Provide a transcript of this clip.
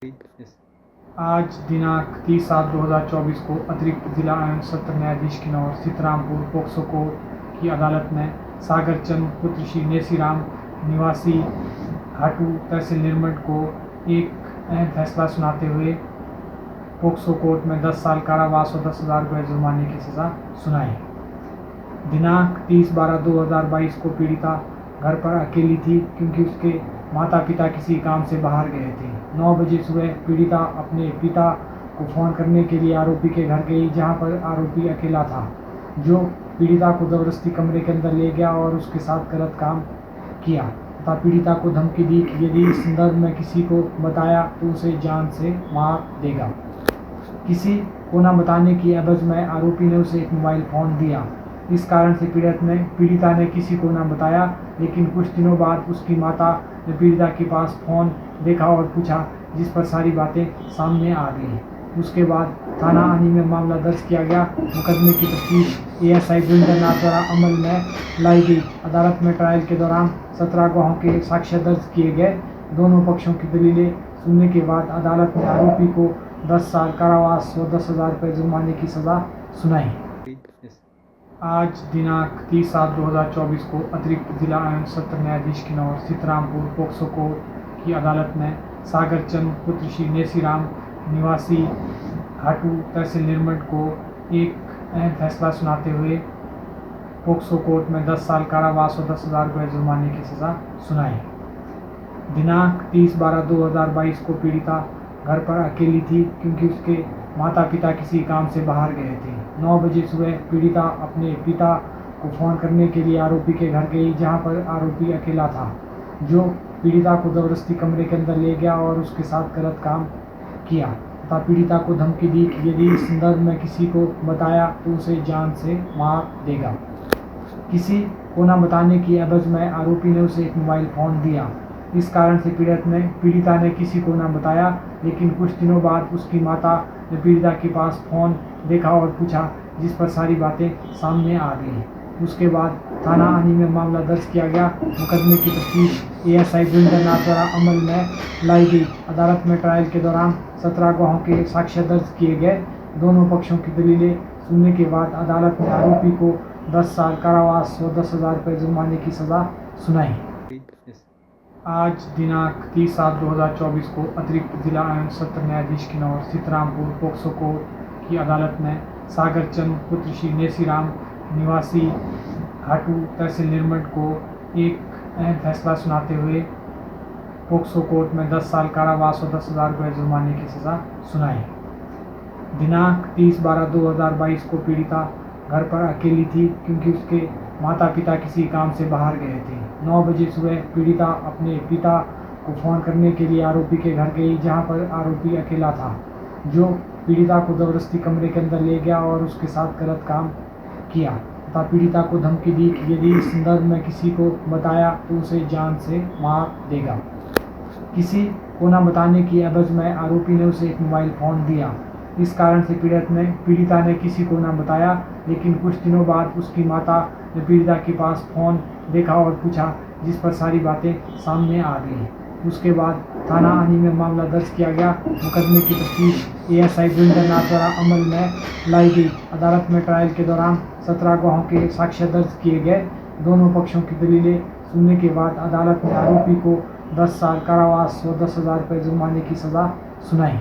आज दिनांक 30/7/2024 को अतिरिक्त जिला एवं सत्र न्यायाधीश की नौर सीतारामपुर पोक्सो कोर्ट की अदालत ने सागर चंद पुत्र श्री नेसीराम निवासी घाटू तहसील निर्मट को एक अहम फैसला सुनाते हुए पोक्सो कोर्ट में 10 साल कारावास और 10,000 रुपये जुर्माने की सज़ा सुनाई। दिनांक 30/12/2022 को पीड़िता घर पर अकेली थी क्योंकि उसके माता पिता किसी काम से बाहर गए थे। 9 बजे सुबह पीड़िता अपने पिता को फ़ोन करने के लिए आरोपी के घर गई, जहां पर आरोपी अकेला था, जो पीड़िता को ज़बरदस्ती कमरे के अंदर ले गया और उसके साथ गलत काम किया तथा पीड़िता को धमकी दी कि यदि इस संदर्भ में किसी को बताया तो उसे जान से मार देगा। किसी को न बताने की एवज में आरोपी ने उसे एक मोबाइल फ़ोन दिया। इस कारण से पीड़िता ने किसी को न बताया, लेकिन कुछ दिनों बाद उसकी माता ने पीड़िता के पास फ़ोन देखा और पूछा, जिस पर सारी बातें सामने आ गई। उसके बाद थाना आनी में मामला दर्ज किया गया। मुकदमे की तफ्तीश एएसआई गुरिंदर नाथ द्वारा अमल में लाई गई। अदालत में ट्रायल के दौरान 17 गवाहों के साक्ष्य दर्ज किए गए। दोनों पक्षों की दलीलें सुनने के बाद अदालत ने आरोपी को 10 साल कारावास और 10,000 रुपये जुर्माने की सज़ा सुनाई। आज दिनांक 30/7/2024 को अतिरिक्त जिला एवं सत्र न्यायाधीश की नौर सीतारामपुर पोक्सो कोर्ट की अदालत ने सागर चंद पुत्र श्री नेसीराम निवासी घाटू तहसील निर्मट को एक अहम फैसला सुनाते हुए पोक्सो कोर्ट में 10 साल कारावास और 10,000 रुपये जुर्माने की सज़ा सुनाई। दिनांक 30/12/2022 को पीड़िता घर पर अकेली थी क्योंकि उसके माता पिता किसी काम से बाहर गए थे। 9 बजे सुबह पीड़िता अपने पिता को फ़ोन करने के लिए आरोपी के घर गई, जहां पर आरोपी अकेला था, जो पीड़िता को ज़बरदस्ती कमरे के अंदर ले गया और उसके साथ गलत काम किया तथा पीड़िता को धमकी दी कि यदि इस संदर्भ में किसी को बताया तो उसे जान से मार देगा। किसी को न बताने की एवज में आरोपी ने उसे एक मोबाइल फ़ोन दिया। इस कारण से पीड़िता ने किसी को न बताया, लेकिन कुछ दिनों बाद उसकी माता ने पीड़िता के पास फ़ोन देखा और पूछा, जिस पर सारी बातें सामने आ गई। उसके बाद थाना आनी में मामला दर्ज किया गया। मुकदमे की तफ्तीश एएसआई गुरिंदर नाथ द्वारा अमल में लाई गई। अदालत में ट्रायल के दौरान 17 गवाहों के साक्ष्य दर्ज किए गए। दोनों पक्षों की दलीलें सुनने के बाद अदालत ने आरोपी को 10 साल कारावास और 10,000 रुपये जुर्माने की सज़ा सुनाई। आज दिनांक 30/7/2024 को अतिरिक्त जिला एवं सत्र न्यायाधीश की नौर सीतारामपुर पोक्सो कोर्ट की अदालत ने सागर चंद पुत्र श्री नेसीराम निवासी घाटू तहसील निर्मट को एक अहम फैसला सुनाते हुए पोक्सो कोर्ट में 10 साल कारावास और 10,000 रुपये जुर्माने की सज़ा सुनाई। दिनांक 30/12/2022 को पीड़िता घर पर अकेली थी क्योंकि उसके माता पिता किसी काम से बाहर गए थे। 9 बजे सुबह पीड़िता अपने पिता को फ़ोन करने के लिए आरोपी के घर गई, जहां पर आरोपी अकेला था, जो पीड़िता को ज़बरदस्ती कमरे के अंदर ले गया और उसके साथ गलत काम किया तथा पीड़िता को धमकी दी कि यदि इस संदर्भ में किसी को बताया तो उसे जान से मार देगा। किसी को न बताने की एवज में आरोपी ने उसे एक मोबाइल फ़ोन दिया। इस कारण से पीड़िता ने किसी को न बताया, लेकिन कुछ दिनों बाद उसकी माता ने पीड़िता के पास फ़ोन देखा और पूछा, जिस पर सारी बातें सामने आ गई। उसके बाद थाना आनी में मामला दर्ज किया गया। मुकदमे की तफ्तीश एएसआई गुरिंदर नाथ द्वारा अमल में लाई गई। अदालत में ट्रायल के दौरान 17 गवाहों के साक्ष्य दर्ज किए गए। दोनों पक्षों की दलीलें सुनने के बाद अदालत ने आरोपी को 10 साल कारावास और 10,000 रुपये जुर्माने की सज़ा सुनाई।